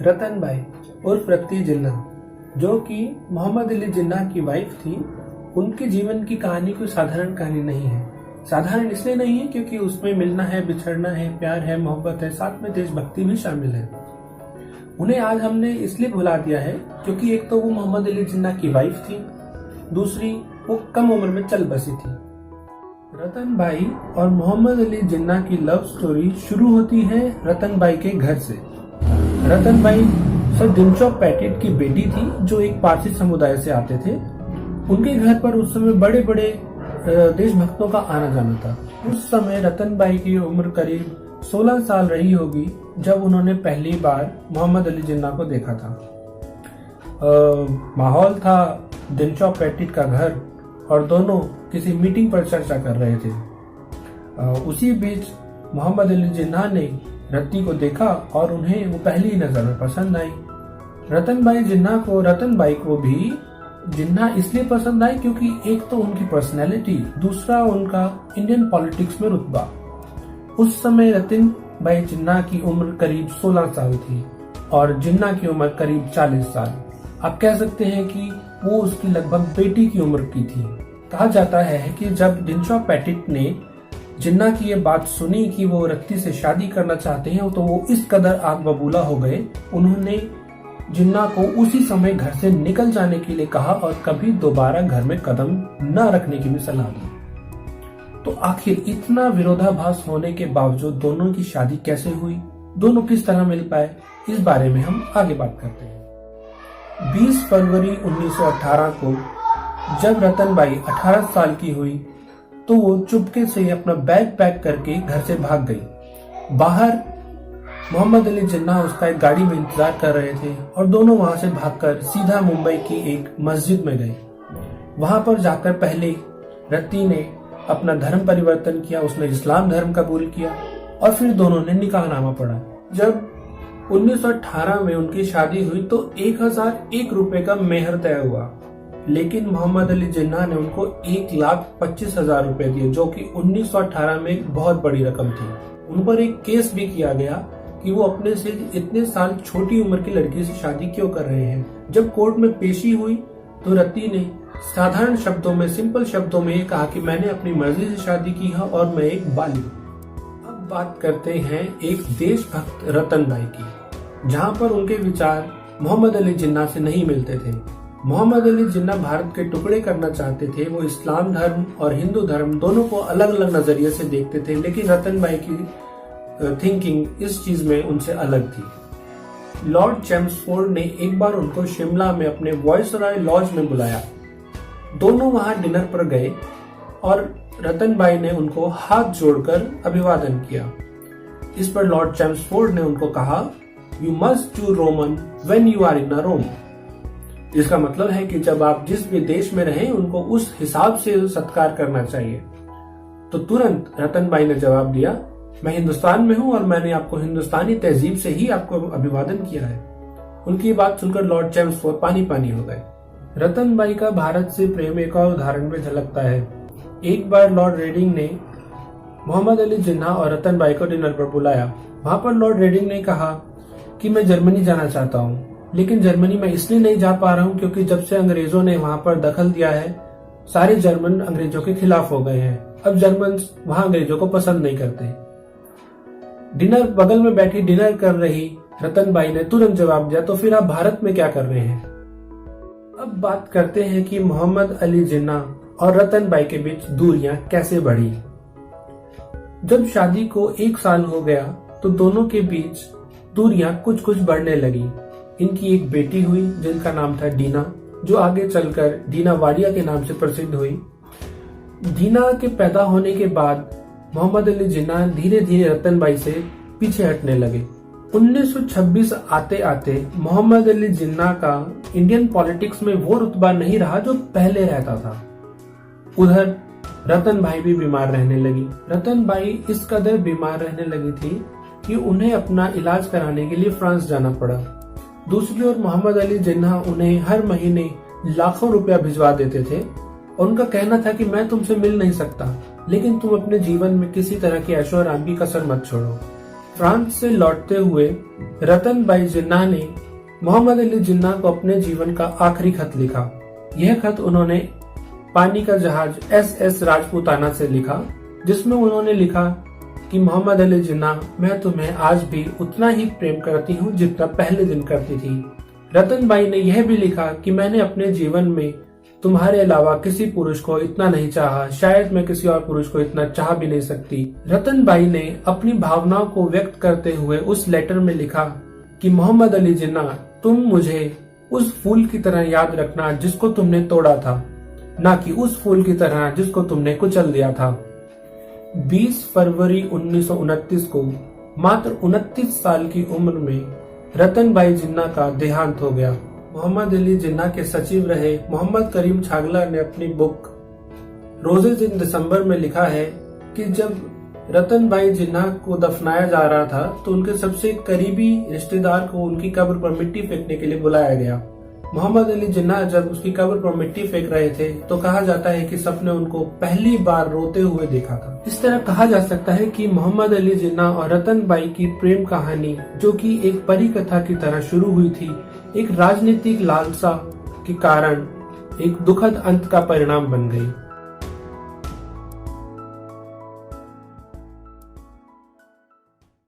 रतन by उर्फ रत्ती जिन्ना, जो कि मोहम्मद अली जिन्ना की वाइफ थी, उनके जीवन की कहानी कोई साधारण कहानी नहीं है। साधारण इसलिए नहीं है क्योंकि उसमें मिलना है, बिछड़ना है, प्यार है, मोहब्बत है, साथ में देशभक्ति भी शामिल है। उन्हें आज हमने इसलिए भुला दिया है क्योंकि एक तो वो मोहम्मद अली जिन्ना की वाइफ थी, दूसरी वो कम उम्र में चल बसी थी। रतन बाई और मोहम्मद अली जिन्ना की लव स्टोरी शुरू होती है रतन बाई के घर से। रतन बाई सर दिनचो पैटिट की बेटी थी, जो एक पारसी समुदाय से आते थे। उनके घर पर उस समय बड़े बड़े देशभक्तों का आना जाना था। उस समय रतन बाई की उम्र करीब 16 साल रही होगी जब उन्होंने पहली बार मोहम्मद अली जिन्ना को देखा था। माहौल था दिनचो पैटिट का घर और दोनों किसी मीटिंग पर चर्चा कर रहे थे। उसी बीच मोहम्मद अली जिन्ना ने रत्ती को देखा और उन्हें वो पहली नजर में पसंद आई। रतन बाई को भी जिन्ना इसलिए पसंद आई क्योंकि एक तो उनकी पर्सनैलिटी, दूसरा उनका इंडियन पॉलिटिक्स में रुतबा। उस समय रतन बाई जिन्ना की उम्र करीब 16 साल थी और जिन्ना की उम्र करीब 40 साल। आप कह सकते हैं कि वो उसकी लगभग बेटी की उम्र की थी। कहा जाता है कि जब दिनचो पैटिट ने जिन्ना की ये बात सुनी कि वो रत्ती से शादी करना चाहते हैं, तो वो इस कदर आग बबूला हो गए, उन्होंने जिन्ना को उसी समय घर से निकल जाने के लिए कहा और कभी दोबारा घर में कदम न रखने की भी सलाह दी। तो आखिर इतना विरोधाभास होने के बावजूद दोनों की शादी कैसे हुई, दोनों किस तरह मिल पाए, इस बारे में हम आगे बात करते हैं। 20 फरवरी 1918 को जब रतन बाई 18 साल की हुई तो वो चुपके से अपना बैग पैक करके घर से भाग गई। बाहर मोहम्मद अली जिन्ना उसका एक गाड़ी में इंतजार कर रहे थे और दोनों वहां से भागकर सीधा मुंबई की एक मस्जिद में गए। वहां पर जाकर पहले रत्ती ने अपना धर्म परिवर्तन किया, उसने इस्लाम धर्म कबूल किया और फिर दोनों ने निकाहनामा पढ़ा। जब 1918 में उनकी शादी हुई तो 1001 रुपए का मेहर तय हुआ, लेकिन मोहम्मद अली जिन्ना ने उनको 1,25,000 रुपए दिए, जो कि 1918 में एक बहुत बड़ी रकम थी। उन पर एक केस भी किया गया कि वो अपने से इतने साल छोटी उम्र की लड़की से शादी क्यों कर रहे हैं। जब कोर्ट में पेशी हुई तो रत्ती ने साधारण शब्दों में, सिंपल शब्दों में ये कहा कि मैंने अपनी मर्जी से शादी की है और मैं एक बालिग। अब बात करते हैं एक देशभक्त रतन बाई की, जहां पर उनके विचार मोहम्मद अली जिन्ना से नहीं मिलते थे। मोहम्मद अली जिन्ना भारत के टुकड़े करना चाहते थे। वो इस्लाम धर्म और हिंदू धर्म दोनों को अलग अलग नजरिए से देखते थे, लेकिन रतन बाई की थिंकिंग इस चीज में उनसे अलग थी। लॉर्ड चेम्सफोर्ड ने एक बार उनको शिमला में अपने वॉयसरॉय लॉज में बुलाया। दोनों वहां डिनर पर गए और रतन बाई ने उनको हाथ जोड़कर अभिवादन किया। इस पर लॉर्ड चेम्सफोर्ड ने उनको कहा, you must do Roman when you are in a Rome. इसका मतलब है कि जब आप जिस भी देश में रहें उनको उस हिसाब से सत्कार करना चाहिए। तो तुरंत रतन बाई ने जवाब दिया, मैं हिंदुस्तान में हूं और मैंने आपको हिंदुस्तानी तहजीब से ही आपको अभिवादन किया है। उनकी बात सुनकर लॉर्ड चेम्सफोर्ड पानी पानी हो गए। रतन बाई का भारत से प्रेम एक और उदाहरण में झलकता है। एक बार लॉर्ड रेडिंग ने मोहम्मद अली जिन्ना और रतन बाई को डिनर पर बुलाया। वहां पर लॉर्ड रेडिंग ने कहा कि मैं जर्मनी जाना चाहता हूं, लेकिन जर्मनी में इसलिए नहीं जा पा रहा हूं क्योंकि जब से अंग्रेजों ने वहां पर दखल दिया है, सारे जर्मन अंग्रेजों के खिलाफ हो गए हैं। अब जर्मन वहां अंग्रेजों को पसंद नहीं करते। डिनर बगल में बैठी डिनर कर रही रतन बाई ने तुरंत जवाब दिया, तो फिर आप भारत में क्या कर रहे हैं। अब बात करते हैं कि मोहम्मद अली जिन्ना और रतन बाई के बीच दूरियां कैसे बढ़ी। जब शादी को 1 साल हो गया तो दोनों के बीच दूरियां कुछ कुछ बढ़ने लगी। इनकी एक बेटी हुई जिनका नाम था डीना, जो आगे चलकर डीना वाडिया के नाम से प्रसिद्ध हुई। डीना के पैदा होने के बाद मोहम्मद अली जिन्ना धीरे धीरे रतन बाई से पीछे हटने लगे। 1926 आते आते मोहम्मद अली जिन्ना का इंडियन पॉलिटिक्स में वो रुतबा नहीं रहा जो पहले रहता था। उधर रतन बाई भी बीमार रहने लगी। रतन बाई इस कदर बीमार रहने लगी थी कि उन्हें अपना इलाज कराने के लिए फ्रांस जाना पड़ा। दूसरी ओर मोहम्मद अली जिन्ना उन्हें हर महीने लाखों रुपया भिजवा देते थे। उनका कहना था कि मैं तुमसे मिल नहीं सकता, लेकिन तुम अपने जीवन में किसी तरह की ऐशो आराम की कसर मत छोड़ो। फ्रांस से लौटते हुए रतन भाई जिन्ना ने मोहम्मद अली जिन्ना को अपने जीवन का आखिरी खत लिखा। यह खत उन्होंने पानी का जहाज SS राजपूताना से लिखा, जिसमें उन्होंने लिखा कि मोहम्मद अली जिन्ना, मैं तुम्हें आज भी उतना ही प्रेम करती हूँ जितना पहले दिन करती थी। रतन भाई ने यह भी लिखा कि मैंने अपने जीवन में तुम्हारे अलावा किसी पुरुष को इतना नहीं चाहा, शायद मैं किसी और पुरुष को इतना चाह भी नहीं सकती। रतन भाई ने अपनी भावनाओं को व्यक्त करते हुए उस लेटर में लिखा कि मोहम्मद अली जिन्ना, तुम मुझे उस फूल की तरह याद रखना जिसको तुमने तोड़ा था, ना कि उस फूल की तरह जिसको तुमने कुचल दिया था। 20 फरवरी 1929 को मात्र 29 साल की उम्र में रतन भाई जिन्ना का देहांत हो गया। मोहम्मद अली जिन्ना के सचिव रहे मोहम्मद करीम छागला ने अपनी बुक रोजेज इन दिसंबर में लिखा है कि जब रतन भाई जिन्ना को दफनाया जा रहा था तो उनके सबसे करीबी रिश्तेदार को उनकी कब्र पर मिट्टी फेंकने के लिए बुलाया गया। मोहम्मद अली जिन्ना जब उसकी कब्र पर मिट्टी फेंक रहे थे तो कहा जाता है कि सबने उनको पहली बार रोते हुए देखा था। इस तरह कहा जा सकता है कि मोहम्मद अली जिन्ना और रतन भाई की प्रेम कहानी, जो कि एक परी कथा की तरह शुरू हुई थी, एक राजनीतिक लालसा के कारण एक दुखद अंत का परिणाम बन गई।